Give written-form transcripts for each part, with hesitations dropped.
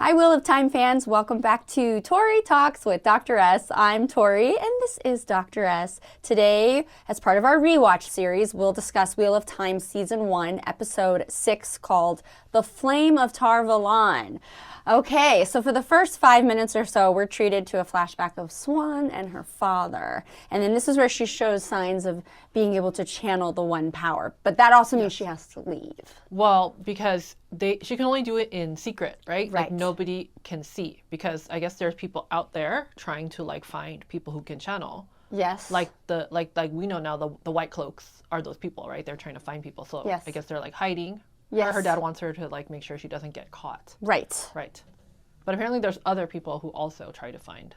Hi, Wheel of Time fans. Welcome back to Tori Talks with Dr. S. I'm Tori, and this is Dr. S. Today, as part of our rewatch series, we'll discuss Wheel of Time Season 1, Episode 6, called The Flame of Tar Valon. Okay, so for the first 5 minutes or so, we're treated to a flashback of Swan and her father. And then this is where she shows signs of being able to channel the one power. But that also means she has to leave. Well, because she can only do it in secret, right? Right. Like nobody can see, because I guess there's people out there trying to like find people who can channel. Yes. Like we know now the white cloaks are those people, right? They're trying to find people. So yes. I guess they're like hiding. Yes. Her dad wants her to like make sure she doesn't get caught. Right. Right. But apparently there's other people who also try to find.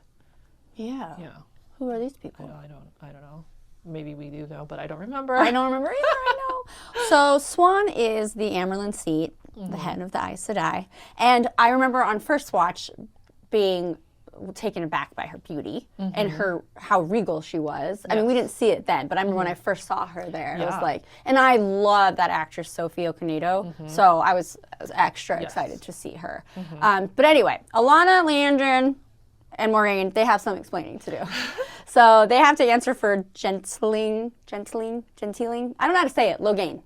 Yeah. Yeah. Who are these people? I don't know. Maybe we do know, but I don't remember. I don't remember either, I know. So Swan is the Amerlin seat, the head of the Aes Sedai. And I remember on first watch being taken aback by her beauty and how regal she was. I mean, we didn't see it then, but I remember when I first saw her there, I was like, and I love that actress, Sophie Okonedo, so I was extra excited to see her. But anyway, Alana, Leandrin, and Moiraine, they have some explaining to do. So they have to answer for gentiling. I don't know how to say it, Logain.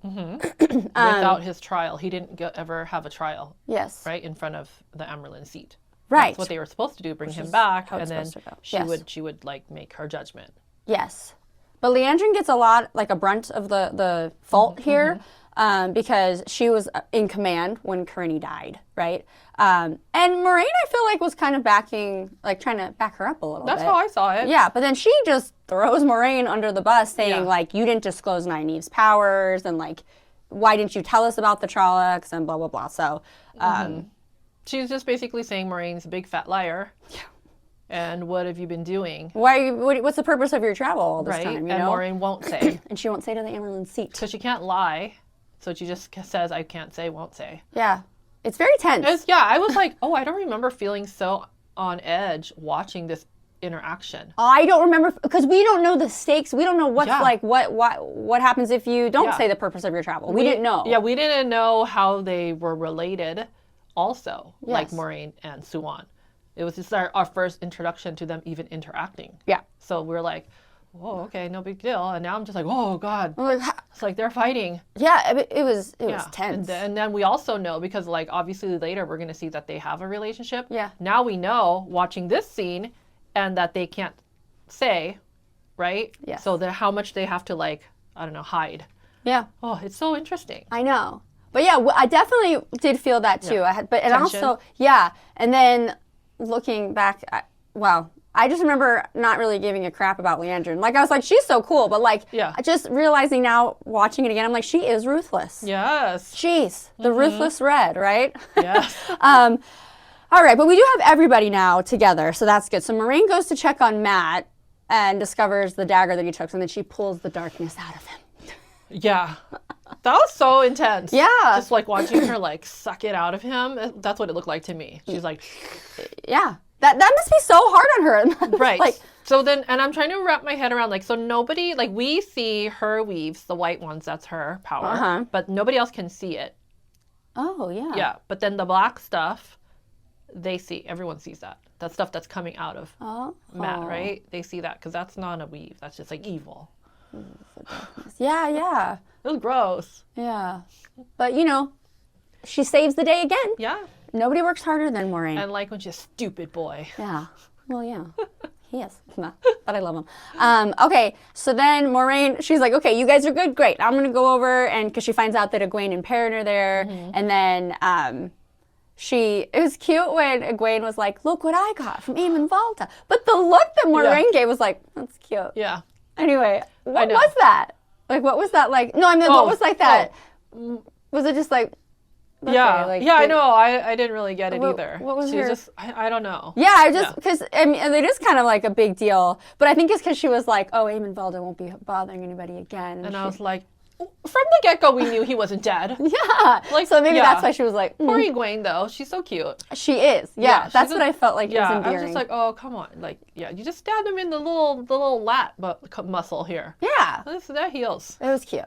Without his trial. He didn't ever have a trial. Yes. Right, in front of the Amerlin seat. Right. That's what they were supposed to do, bring him back, and then Yes. she would like make her judgment. Yes. But Leandrin gets a brunt of the fault here because she was in command when Karenni died, right? And Moiraine, I feel like, was kind of trying to back her up a little bit. That's how I saw it. Yeah, but then she just throws Moiraine under the bus saying, like, you didn't disclose Nynaeve's powers, and, like, why didn't you tell us about the Trollocs, and blah, blah, blah. So, she's just basically saying Moraine's a big fat liar. Yeah. And what have you been doing? What's the purpose of your travel all this time, you and know? Moiraine won't say. And she won't say to the Amerlin seat. So she can't lie. So she just says, I can't say, won't say. Yeah. It's very tense. I was like, I don't remember feeling so on edge watching this interaction. I don't remember, because we don't know the stakes. We don't know what's what happens if you don't say the purpose of your travel. We didn't know. Yeah, we didn't know how they were related also, like Moiraine and Swan. It was just our first introduction to them even interacting. Yeah. So we're like, whoa, okay, no big deal. And now I'm just like, oh, God. I'm like, it's like they're fighting. Yeah, it was tense. And then we also know, because like obviously later we're going to see that they have a relationship. Yeah. Now we know, watching this scene, and that they can't say, right? Yeah. So how much they have to hide. Yeah. Oh, it's so interesting. I know. But yeah, I definitely did feel that too. Yeah. And then looking back, I just remember not really giving a crap about Leandrin. Like, I was like, she's so cool, but just realizing now, watching it again, I'm like, she is ruthless. Yes. Jeez, the ruthless red, right? Yes. All right, but we do have everybody now together, so that's good. So Moiraine goes to check on Matt and discovers the dagger that he took, and then she pulls the darkness out of him. Yeah. That was so intense. Yeah. Just like watching her like suck it out of him. That's what it looked like to me. She's like, yeah. That must be so hard on her. Right. So then, and I'm trying to wrap my head around, so nobody, we see her weaves, the white ones, that's her power, but nobody else can see it. Oh, yeah. Yeah. But then the black stuff, everyone sees that. That stuff that's coming out of Matt, right? They see that, because that's not a weave. That's just like evil. Yeah. It was gross. Yeah. But, she saves the day again. Yeah. Nobody works harder than Moiraine. And when she's a stupid boy. Yeah. Well, yeah. He is. But I love him. Okay. So then Moiraine, she's like, okay, you guys are good. Great. I'm going to go over, and because she finds out that Egwene and Perrin are there. And then it was cute when Egwene was like, look what I got from Eamon Valda. But the look that Moiraine gave was like, that's cute. Yeah. Anyway, what was that? What was that like? No, I mean, what was that? Was it just like... Okay, I know. I didn't really get it either. What was her... I don't know. Yeah, because it is kind of like a big deal. But I think it's because she was like, oh, Eamon Valda won't be bothering anybody again. And I was like, from the get-go, we knew he wasn't dead. Yeah. So maybe that's why she was like... Poor Egwene, though. She's so cute. She is. Yeah, that's what I felt like. Yeah, was endearing. I was just like, oh, come on. You just stabbed him in the little lat muscle here. Yeah. That heals. It was cute.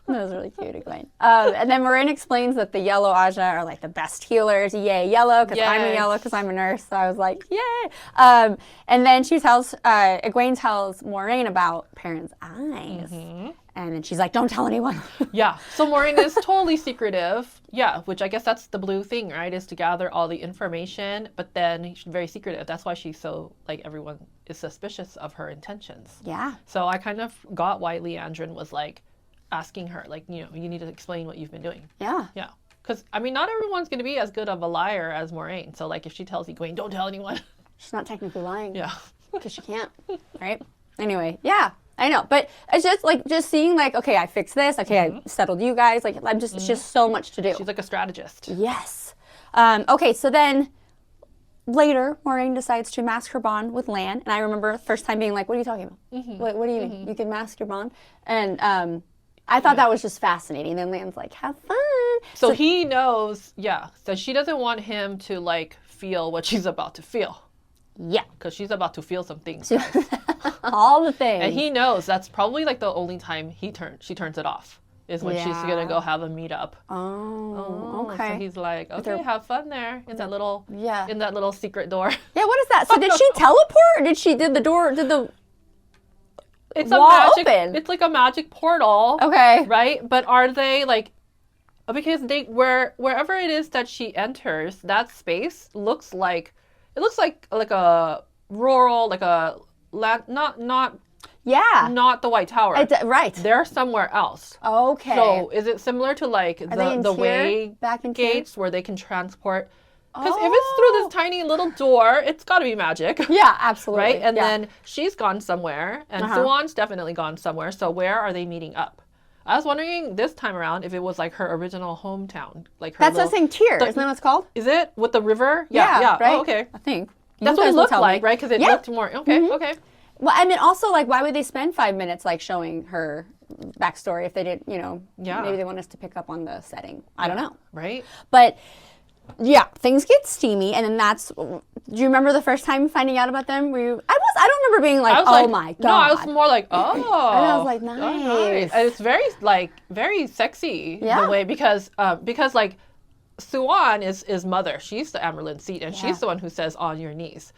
That was really cute, Egwene. And then Moraine explains that the yellow Aja are like the best healers. Yay, yellow, because I'm a yellow, because I'm a nurse. So I was like, yay. And then Egwene tells Moraine about Perrin's eyes. And then she's like, don't tell anyone. Yeah. So Moraine is totally secretive. Yeah, which I guess that's the blue thing, right? Is to gather all the information, but then she's very secretive. That's why she's so, like, everyone is suspicious of her intentions. Yeah. So I kind of got why Leandrin was, like, asking her, like, you need to explain what you've been doing. Yeah. Yeah. Because, I mean, not everyone's going to be as good of a liar as Moraine. So, like, if she tells Egwene, don't tell anyone. She's not technically lying. Yeah. Because she can't, right? Anyway, yeah. I know, but it's just seeing like, okay, I fixed this. Okay, I settled you guys. Like, it's just so much to do. She's like a strategist. Yes. Okay, so then later, Moraine decides to mask her bond with Lan, and I remember the first time being like, what are you talking about? What do you mean? You can mask your bond? And I thought that was just fascinating. And then Lan's like, have fun. So he knows, so she doesn't want him to like feel what she's about to feel. Yeah. Because she's about to feel some things. All the things. And he knows that's probably like the only time she turns it off is when she's going to go have a meetup. Oh, okay. So he's like, okay, have fun there in that little secret door. Yeah, what is that? So did she teleport or did the door, it's wall a magic, open? It's like a magic portal. Okay. Right? But are they like, because wherever it is that she enters, that space looks like a rural, like a land, not the White Tower. Right. They're somewhere else. Okay. So is it similar to like the way gates where they can transport? Because if it's through this tiny little door, it's got to be magic. Yeah, absolutely. Right? And then she's gone somewhere, and Suan's definitely gone somewhere. So where are they meeting up? I was wondering this time around if it was like her original hometown, like her. That's the thing, Tyr. Isn't that what it's called? Is it with the river? Yeah. Right? Oh, okay. I think that's what it looked like, right? Because it looked more. Okay. Okay. Well, I mean, also, like, why would they spend 5 minutes like showing her backstory if they didn't, maybe they want us to pick up on the setting. I don't know. Right. But yeah, things get steamy, and then do you remember the first time finding out about them? I don't remember being like, oh my God. No, I was more like, oh. And I was like, nice. Oh, nice. And it's very sexy the way, because like Suan is mother. She's the Amerlin seat, and she's the one who says on your knees.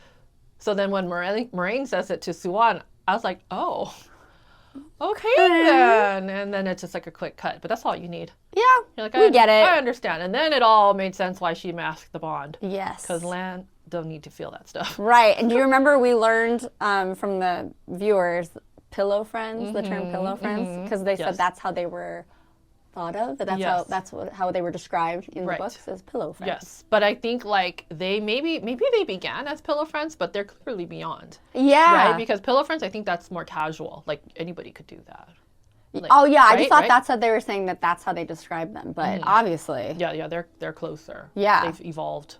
So then when Moraine says it to Suan, I was like, oh, okay then. And then it's just like a quick cut, but that's all you need. Yeah, you're like, we get it. I understand. And then it all made sense why she masked the bond. Yes. Because Lan don't need to feel that stuff. Right. And do you remember we learned from the viewers, pillow friends, the term pillow friends? Because they said that's how they were thought of, that's how they were described in the books as pillow friends. Yes. But I think like maybe they began as pillow friends, but they're clearly beyond. Yeah. Right? Because pillow friends, I think that's more casual. Like anybody could do that. Like, I just thought that's what they were saying, that's how they described them. But obviously. Yeah, they're closer. Yeah. They've evolved.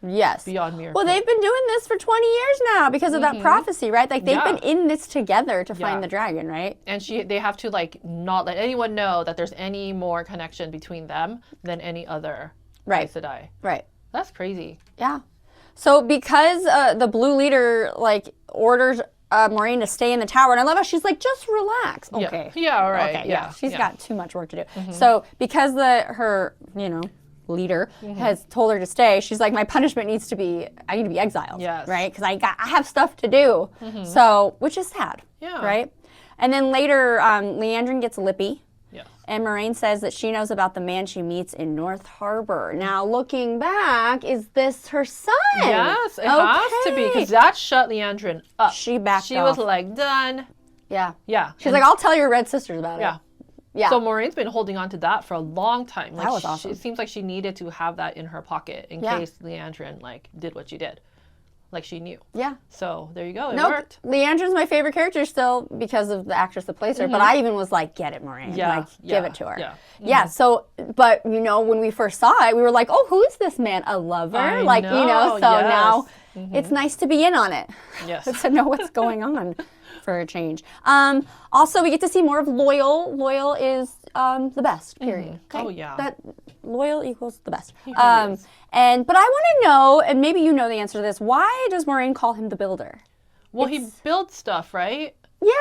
Yes. Beyond mere. Well, they've been doing this for 20 years now because of that prophecy, right? Like they've been in this together to find the dragon, right? And they have to like not let anyone know that there's any more connection between them than any other Aes Sedai. Right. That's crazy. Yeah. So because the blue leader like orders Moraine to stay in the tower, and I love how she's like, just relax. Okay. Yeah. All right. Okay. Yeah. She's got too much work to do. So because her leader has told her to stay, she's like, my punishment needs to be, I need to be exiled. Yes. Right? Because I have stuff to do. So, which is sad. Yeah. Right? And then later, Leandrin gets lippy. Yes. And Moraine says that she knows about the man she meets in North Harbor. Now, looking back, is this her son? Yes, it has to be, because that shut Leandrin up. She backed off. She was like, done. Yeah. Yeah. She's like, I'll tell your red sisters about it. Yeah. Yeah. So Moraine's been holding on to that for a long time. Like, that was awesome. It seems like she needed to have that in her pocket in case Leandrin like did what she did. Like she knew. Yeah. So there you go. It worked. Leandrin's my favorite character still because of the actress that plays her. But I even was like, get it, Moraine. Yeah. Like, give it to her. Yeah. Yeah. So, but when we first saw it, we were like, oh, who is this man? A lover? I know. So now it's nice to be in on it. Yes. To know what's going on. For a change. Also, we get to see more of Loyal. Loyal is the best, period. Okay? Oh, yeah. That Loyal equals the best. He really is. But I want to know, and maybe you know the answer to this, why does Moraine call him the Builder? Well, he builds stuff, right? Yeah.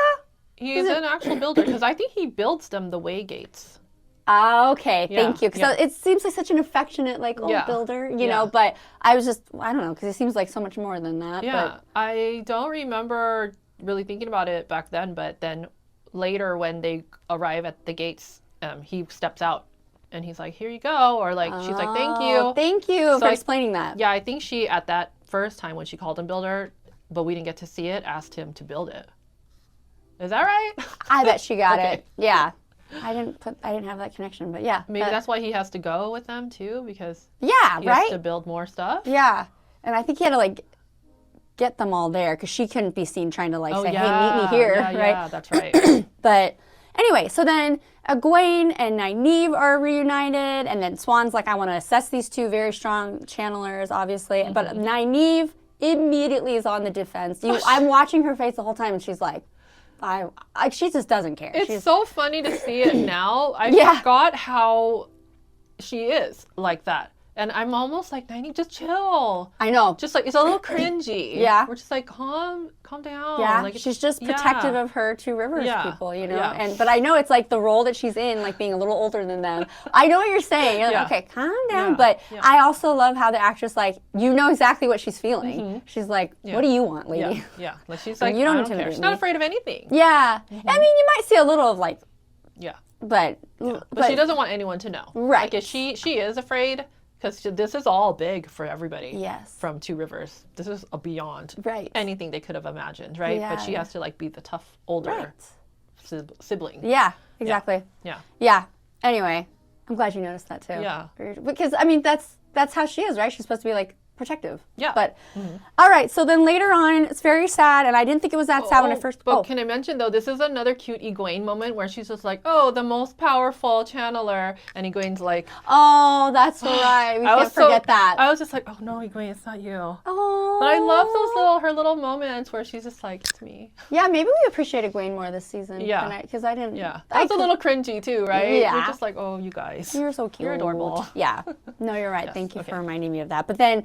He's an actual builder, because I think he builds them the way gates. Okay, Yeah, thank you. Because it seems like such an affectionate, like, old builder, you know, but I was just, I don't know, because it seems like so much more than that. Yeah, But I don't remember really thinking about it back then, but then later when they arrive at the gates, he steps out and he's like, here you go. Or like, she's like, thank you. Thank you for explaining that. Yeah, I think she, at that first time when she called him builder, but we didn't get to see it, asked him to build it. Is that right? I bet she got it. Yeah. I didn't have that connection, but yeah. Maybe that's why he has to go with them too, because he right? has to build more stuff. Yeah. And I think he had to like get them all there because she couldn't be seen trying to like say, hey, meet me here, right? Yeah, that's right. But anyway, so then Egwene and Nynaeve are reunited, and then Swan's like, I want to assess these two very strong channelers, obviously. But Nynaeve immediately is on the defense. I'm watching her face the whole time, and she's like, she just doesn't care. It's so funny to see it now. I forgot how she is like that. And I'm almost like, Nynaeve, just chill. I know. Just like, it's a little cringy. Yeah. We're just like, calm down. Yeah, like, she's just protective of her Two Rivers people, you know? Yeah. But I know it's like the role that she's in, like being a little older than them. I know what you're saying. You're like, okay, calm down. Yeah. But I also love how the actress, like, you know exactly what she's feeling. She's like, what do you want, lady? Yeah. Like, she's like, you don't I don't care. intimidate She's not me. afraid of anything. Yeah. I mean, you might see a little of like, but she doesn't want anyone to know. Right. Like, she is afraid. Because this is all big for everybody. Yes. From Two Rivers. This is beyond anything they could have imagined, right? Yeah. But she has to like be the tough older sibling. Yeah, exactly. Yeah. Anyway, I'm glad you noticed that too. Yeah. Because I mean that's how she is, right? She's supposed to be like protective. Yeah. But all right, so then later on, it's very sad, and I didn't think it was that sad when I first. But can I mention though, this is another cute Egwene moment where she's just like, "Oh, the most powerful channeler," and Egwene's like, "Oh, that's right. We can't forget that." I was just like, "Oh no, Egwene, it's not you." Oh. But I love those her little moments where she's just like, "It's me." Yeah, maybe we appreciated Egwene more this season. Yeah. Because I didn't. Yeah. That's a little cringy too, right? Yeah. You're just like, "Oh, you guys. You're so cute. You're adorable." Yeah. No, you're right. Thank you for reminding me of that. But then.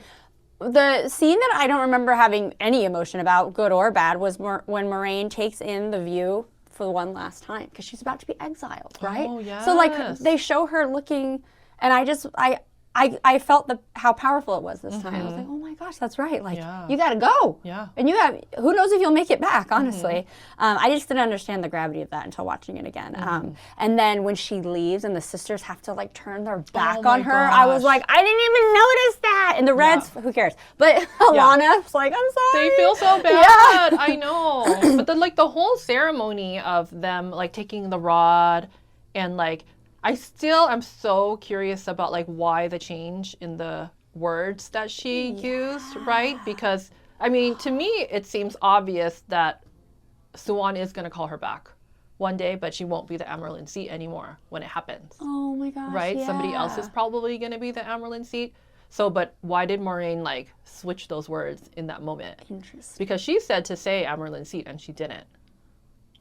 The scene that I don't remember having any emotion about, good or bad, was when Moraine takes in the view for the one last time because she's about to be exiled, right? Oh, yes. So like they show her looking, and I felt how powerful it was this time. I was like, oh my gosh, that's right. Like you got to go. Yeah. And who knows if you'll make it back, honestly. I just didn't understand the gravity of that until watching it again. And then when she leaves and the sisters have to like turn their back on her, I was like, I didn't even notice that. And the Reds, who cares? But Alana was like, I'm sorry. They feel so bad. I know. But then like the whole ceremony of them like taking the rod and like, I still am so curious about like why the change in the words that she used, right? Because I mean, to me, it seems obvious that Siuan is going to call her back one day, but she won't be the Amarylline seat anymore when it happens. Oh my gosh. Right? Yeah. Somebody else is probably going to be the Amarylline seat. So, but why did Moraine like switch those words in that moment? Interesting. Because she said to say Amarylline seat and she didn't.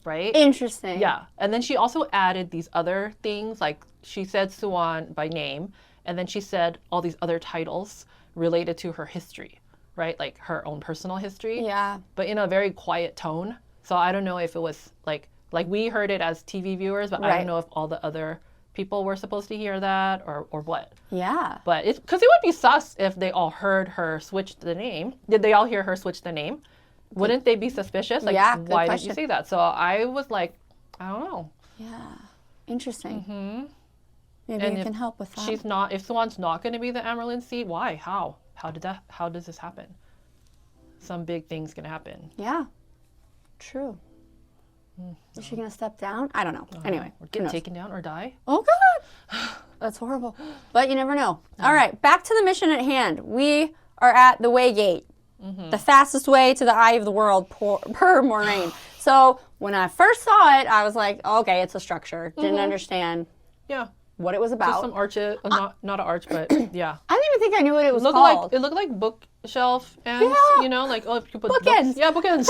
Right? Interesting. Yeah. And then she also added these other things, like she said Siuan by name, and then she said all these other titles related to her history, right? Like her own personal history. Yeah. But in a very quiet tone. So I don't know if it was like we heard it as TV viewers, but I don't know if all the other people were supposed to hear that or what. Yeah. But it's because it would be sus if they all heard her switch the name. Did they all hear her switch the name? Wouldn't they be suspicious? Like, why did you say that? So I was like, I don't know. Yeah. Interesting. Mm-hmm. Maybe you can help with that. If Siuan's not going to be the Amarylline seat, why? How does this happen? Some big thing's going to happen. Yeah. True. Is she going to step down? I don't know. Anyway. Or get taken down or die? Oh, God. That's horrible. But you never know. All right. Back to the mission at hand. We are at the Waygate. The fastest way to the eye of the world per Moraine. So when I first saw it, I was like, okay, it's a structure. Didn't understand what it was about. Just some arches, not an arch, but yeah. I didn't even think I knew what it was called. It looked like bookshelf ends, you know, like if you put bookends. Books. Yeah, bookends.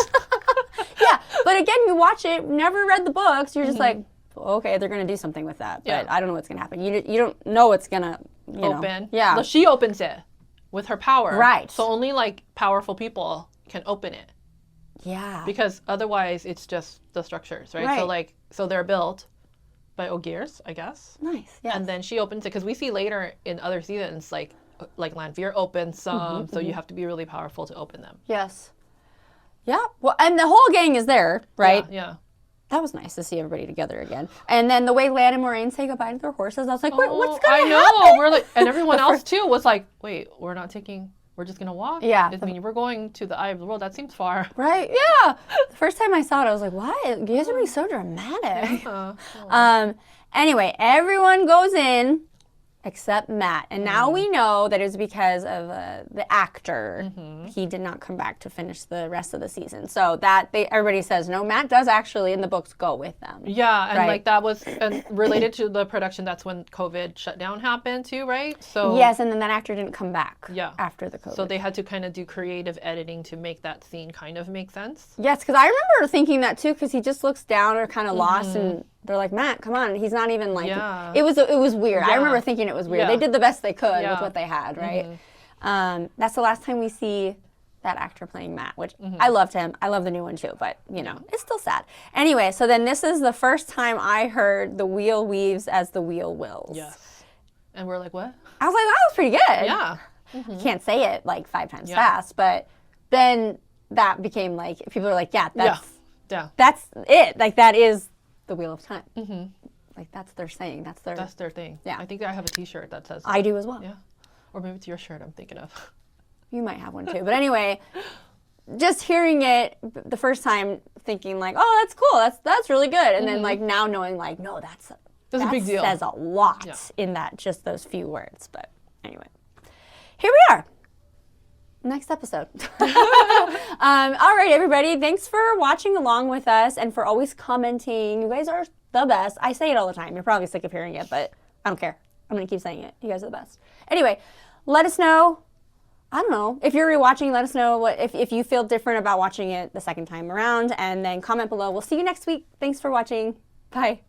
Yeah, but again, you watch it, never read the books, you're just like, okay, they're going to do something with that. But I don't know what's going to happen. You don't know what's going to open. Yeah. Well, she opens it with her power. Right. So only like powerful people can open it. Yeah. Because otherwise it's just the structures, right? So so they're built, by Ogiers, I guess. Nice. Yeah. And then she opens it because we see later in other seasons like Lanfear opens some, so you have to be really powerful to open them. Yes. Yeah. Well, and the whole gang is there, right? Yeah. That was nice to see everybody together again. And then the way Lan and Moraine say goodbye to their horses, I was like, wait, what's going to happen? I know. We're like, and everyone else too was like, wait, we're just going to walk? Yeah. I mean, we're going to the Eye of the World. That seems far. Right? Yeah. The first time I saw it, I was like, what? You guys are being so dramatic. Anyway, everyone goes in except Matt. And now we know that it's because of the actor. He did not come back to finish the rest of the season. So everybody says, no, Matt does actually in the books go with them. Yeah, and like that was related to the production. That's when COVID shutdown happened too, right? So yes, and then that actor didn't come back after the COVID. So they had to kind of do creative editing to make that scene kind of make sense. Yes, because I remember thinking that too, because he just looks down or kind of lost, and they're like, Matt, come on. He's not even like, it was weird. I remember thinking it was weird. They did the best they could with what they had, right? That's the last time we see that actor playing Matt, which I loved him. I love the new one too, but it's still sad. Anyway, so then this is the first time I heard the wheel weaves as the wheel wills. Yes. And we're like, what? I was like, that was pretty good. Yeah. You can't say it like 5 times fast, but then that became like, people are like, that's it. Like that is the wheel of time. Like that's their saying. That's their thing. Yeah. I think I have a T-shirt that says that. I do as well. Yeah. Or maybe it's your shirt I'm thinking of. You might have one too. But anyway, just hearing it the first time, thinking like, oh, that's cool. That's really good. And then like now knowing like, no, that's a big deal. Says a lot in that just those few words. But anyway, here we are. Next episode. All right, everybody. Thanks for watching along with us and for always commenting. You guys are the best. I say it all the time. You're probably sick of hearing it, but I don't care. I'm going to keep saying it. You guys are the best. Anyway, let us know. I don't know. If you're rewatching, let us know if you feel different about watching it the second time around, and then comment below. We'll see you next week. Thanks for watching. Bye.